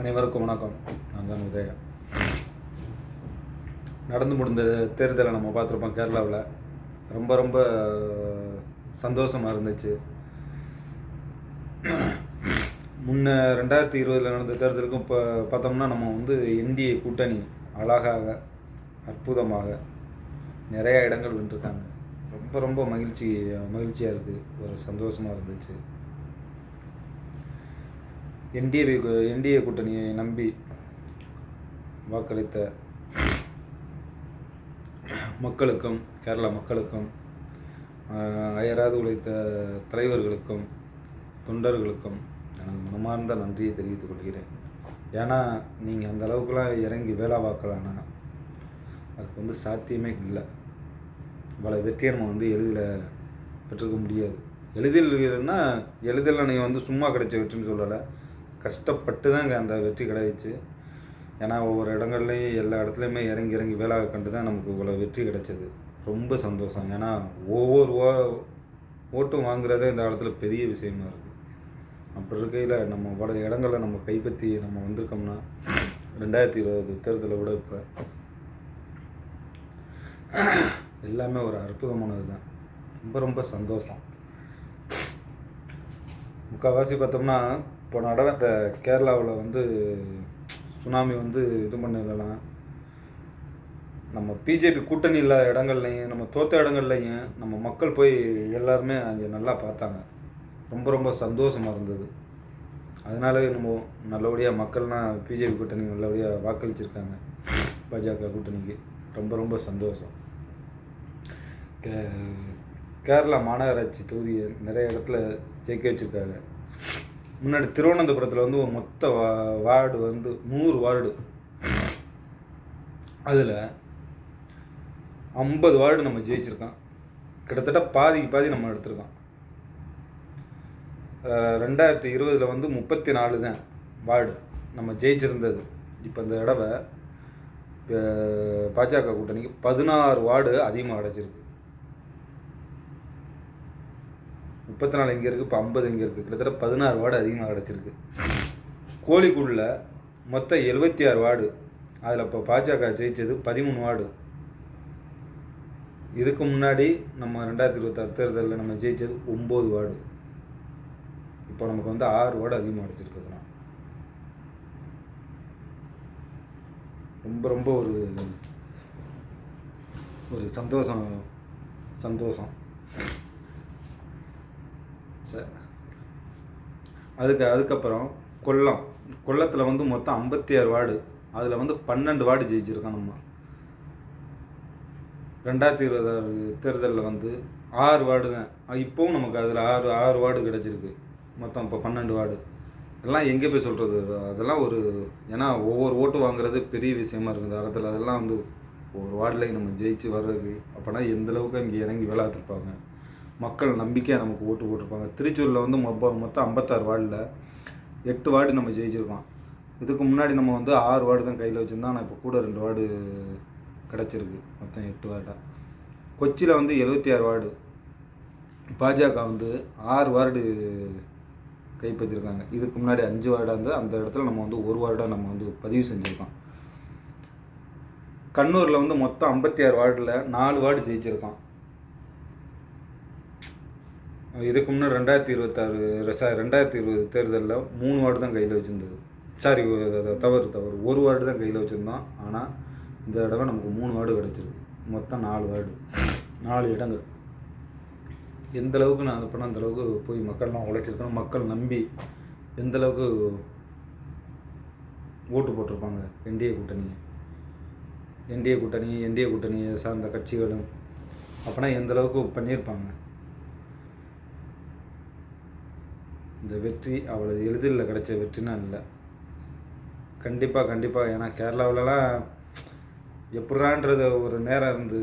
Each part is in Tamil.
அனைவருக்கும் வணக்கம். நான் தான் உதயா. நடந்து முடிந்த தேர்தலை நம்ம பார்த்துருப்போம். கேரளாவில் ரொம்ப ரொம்ப சந்தோஷமாக இருந்துச்சு. முன்ன 2020 நடந்த தேர்தலுக்கும் இப்போ பார்த்தோம்னா நம்ம என்டிஏ கூட்டணி அழகாக அற்புதமாக நிறையா இடங்கள் வென்றிருக்காங்க. ரொம்ப ரொம்ப மகிழ்ச்சியாக இருக்குது. ஒரு சந்தோஷமாக இருந்துச்சு. என்டிஏ கூட்டணியை நம்பி வாக்களித்த மக்களுக்கும் கேரளா மக்களுக்கும் அயராது உழைத்த தலைவர்களுக்கும் தொண்டர்களுக்கும் எனது மனமார்ந்த நன்றியை தெரிவித்துக் கொள்கிறேன். ஏன்னா நீங்கள் அந்த அளவுக்குலாம் இறங்கி வேலை பார்க்கலான்னா அதுக்கு சாத்தியமே இல்லை. இவ்வளோ வெற்றியை நம்ம எளிதில் பெற்றுக்க முடியாது. எளிதில் நீங்கள் சும்மா கிடைச்ச வெற்றின்னு சொல்லலை, கஷ்டப்பட்டு தான் அந்த வெற்றி கிடைச்சிச்சு. ஏன்னா ஒவ்வொரு இடங்கள்லையும் எல்லா இடத்துலையுமே இறங்கி வேலை கண்டு தான் நமக்கு இவ்வளோ வெற்றி கிடைச்சது. ரொம்ப சந்தோஷம். ஏன்னா ஒவ்வொரு ஓட்டும் வாங்குறதே இந்த காலத்தில் பெரிய விஷயமா இருக்குது. அப்படி இருக்கையில் நம்ம பல இடங்களில் நம்ம கைப்பற்றி நம்ம வந்திருக்கோம்னா 2020 தேர்தலை விட இப்போ எல்லாமே ஒரு அற்புதமானது தான். ரொம்ப ரொம்ப சந்தோஷம். முக்கால்வாசி பார்த்தோம்னா போன தடவை இந்த கேரளாவில் சுனாமி இது பண்ணலாம். நம்ம பிஜேபி கூட்டணி இல்லாத இடங்கள்லையும் நம்ம தோற்ற இடங்கள்லையும் நம்ம மக்கள் போய் எல்லாருமே அங்கே நல்லா பார்த்தாங்க. ரொம்ப ரொம்ப சந்தோஷமாக இருந்தது. அதனால நம்ம நல்லபடியாக மக்கள்லாம் பிஜேபி கூட்டணி நல்லபடியாக வாக்களிச்சிருக்காங்க. பாஜக கூட்டணிக்கு ரொம்ப ரொம்ப சந்தோஷம். கேரளா மாநகராட்சி தொகுதியை நிறைய இடத்துல ஜெயிக்க வச்சுருக்காங்க. முன்னாடி திருவனந்தபுரத்தில் ஒரு மொத்த வார்டு 100 வார்டு. அதில் 50 வார்டு நம்ம ஜெயிச்சிருக்கோம். கிட்டத்தட்ட பாதிக்கு நம்ம எடுத்திருக்கோம். 2020 34 தான் வார்டு நம்ம ஜெயிச்சிருந்தது. இப்போ இந்த தடவை பாஜக கூட்டணிக்கு 16 வார்டு அதிகமாக கிடச்சிருக்கு. 34 எங்கே இருக்குது, இப்போ 50 எங்கே இருக்குது. கிட்டத்தட்ட 16 வார்டு அதிகமாக கிடச்சிருக்கு. கோழிக்கூடில் மொத்தம் 76 வார்டு. அதில் இப்போ பாஜக ஜெயித்தது 13 வார்டு. இதுக்கு முன்னாடி நம்ம 2026 தேர்தலில் நம்ம ஜெயித்தது 9 வார்டு. இப்போ நமக்கு 6 வார்டு அதிகமாக கிடச்சிருக்குதுண்ணா. ரொம்ப ரொம்ப ஒரு சந்தோஷம். சரி, அதுக்கப்புறம் கொல்லத்தில் மொத்தம் 56 வார்டு. அதில் 12 வார்டு ஜெயிச்சிருக்கோம். நம்ம 2026 தேர்தலில் 6 வார்டு தான். இப்போவும் நமக்கு அதில் 6 வார்டு கிடச்சிருக்கு. மொத்தம் இப்போ 12 வார்டு. இதெல்லாம் எங்கே போய் சொல்கிறது? அதெல்லாம் ஏன்னா ஒவ்வொரு ஓட்டு வாங்குறது பெரிய விஷயமா இருக்குது அந்த இடத்துல. அதெல்லாம் ஒவ்வொரு வார்டுலையும் நம்ம ஜெயிச்சு வர்றது அப்போனா எந்தளவுக்கு இங்கே இறங்கி வேலை பார்த்துருப்பாங்க. மக்கள் நம்பிக்கையாக நமக்கு ஓட்டு போட்டிருப்பாங்க. திருச்சூரில் மொத்தம் 56 வார்டில் 8 வார்டு நம்ம ஜெயிச்சிருக்கோம். இதுக்கு முன்னாடி நம்ம 6 வார்டு தான் கையில் வச்சுருந்தோம். ஆனால் இப்போ கூட 2 வார்டு கிடச்சிருக்கு. மொத்தம் 8 வார்டாக. கொச்சியில் 76 வார்டு. பாஜக 6 வார்டு கைப்பற்றிருக்காங்க. இதுக்கு முன்னாடி 5 வார்டாக இருந்து அந்த இடத்துல நம்ம 1 வார்டாக நம்ம பதிவு செஞ்சுருக்கோம். கண்ணூரில் மொத்தம் 56 வார்டில் 4 வார்டு ஜெயிச்சிருக்கோம். இதுக்கு முன்னாடி 2020 தேர்தலில் 3 வார்டு தான் கையில் வச்சுருந்தது. சாரி, தவறு 1 வார்டு தான் கையில் வச்சுருந்தோம். ஆனால் இந்த தடவை நமக்கு 3 வார்டு கிடச்சிருக்கு. மொத்தம் 4 வார்டு, 4 இடங்கள். எந்த அளவுக்கு நான் அது பண்ண அந்தளவுக்கு போய் மக்கள்லாம் உழைச்சிருக்கணும். மக்கள் நம்பி எந்தளவுக்கு ஓட்டு போட்டிருப்பாங்க என்டிஏ கூட்டணியை சார்ந்த கட்சிகளும். அப்போனா எந்தளவுக்கு பண்ணியிருப்பாங்க. இந்த வெற்றி அவ்வளோ எளிதில் கிடைச்ச வெற்றினா இல்லை. கண்டிப்பாக. ஏன்னா கேரளாவிலலாம் எப்படான்றது ஒரு நேரம் இருந்து.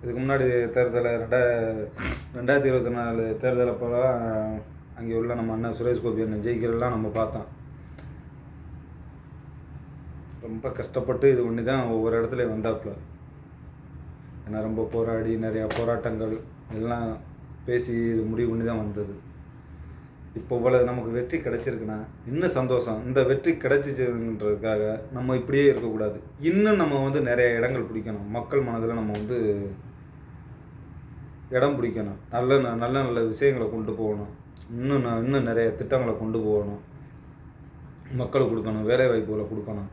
இதுக்கு முன்னாடி தேர்தலை 2024 தேர்தல் அப்போலாம் அங்கே உள்ள நம்ம அண்ணன் சுரேஷ் கோபி அண்ணன் ஜெயிக்கிறதெல்லாம் நம்ம பார்த்தோம். ரொம்ப கஷ்டப்பட்டு இது ஒன்று தான் ஒவ்வொரு இடத்துலையும் வந்தாப்புல. ஏன்னா ரொம்ப போராடி நிறையா போராட்டங்கள் எல்லாம் பேசி இது முடிவு பண்ணி தான் வந்தது. இப்போ இவ்வளோ நமக்கு வெற்றி கிடைச்சிருக்குன்னா இன்னும் சந்தோஷம். இந்த வெற்றி கிடைச்சிச்சுன்றதுக்காக நம்ம இப்படியே இருக்கக்கூடாது. இன்னும் நம்ம வந்து நிறைய இடங்கள் பிடிக்கணும். மக்கள் மனதில் நம்ம வந்து இடம் பிடிக்கணும். நல்ல நல்ல நல்ல விஷயங்களை கொண்டு போகணும். இன்னும் நிறைய திட்டங்களை கொண்டு போகணும். மக்களுக்கு கொடுக்கணும், வேலை வாய்ப்புகளை கொடுக்கணும்.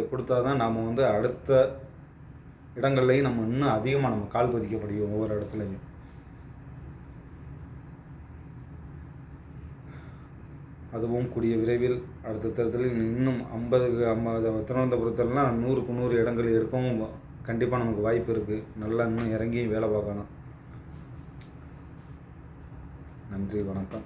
கொடுத்தா தான் நாம் வந்து அடுத்த இடங்கள்லையும் நம்ம இன்னும் அதிகமாக நம்ம கால் பதிக்க முடியும் ஒவ்வொரு இடத்துலையும். அதுவும் கூடிய விரைவில் அடுத்த தேர்தலில் இன்னும் 50 திருவனந்தபுரத்திலலாம் 100க்கு 100 இடங்கள் எடுக்கவும் கண்டிப்பாக நமக்கு வாய்ப்பு இருக்குது. நல்லா இன்னும் இறங்கி வேலை பார்க்கணும். நன்றி, வணக்கம்.